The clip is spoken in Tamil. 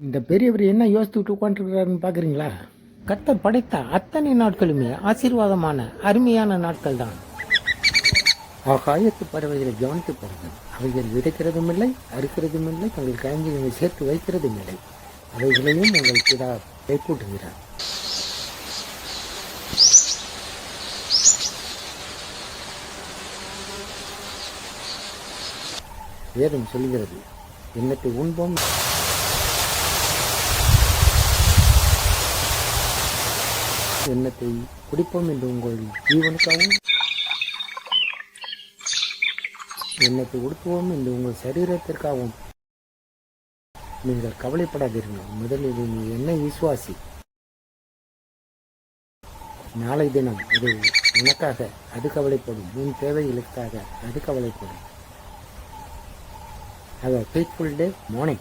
இந்த பெரியவர் என்ன யோசித்துட்டு உட்காந்துருக்கிறாருன்னு பார்க்குறீங்களா? கர்த்தர் படைத்த அத்தனை நாட்களுமே ஆசீர்வாதமான அருமையான நாட்கள் தான். ஆகாயத்து பறவைகளை கவனித்து பாருங்கள். அவைகள் விதைக்கிறதும் இல்லை, அறுக்கிறதும் இல்லை, தங்கள் கைஞ்சிகளை சேர்த்து வைக்கிறதும் இல்லை. அவைகளையும் உங்கள் பிதா கைக்கூட்டுகிறார். வேதம் சொல்கிறது, எண்ணத்தை உண்போம் எண்ணத்தை குடிப்போம் என்று உங்கள் ஜீவனுக்காகவும், எண்ணத்தை உடுத்துவோம் என்று உங்கள் சரீரத்திற்காகவும் நீங்கள் கவலைப்படாதீர்கள். முதலில் நீ என்னை விசுவாசி. நாளை தினம் அது உனக்காக அது கவலைப்படும். உன் தேவைகளுக்காக அது கவலைப்படும். Have a peaceful day morning.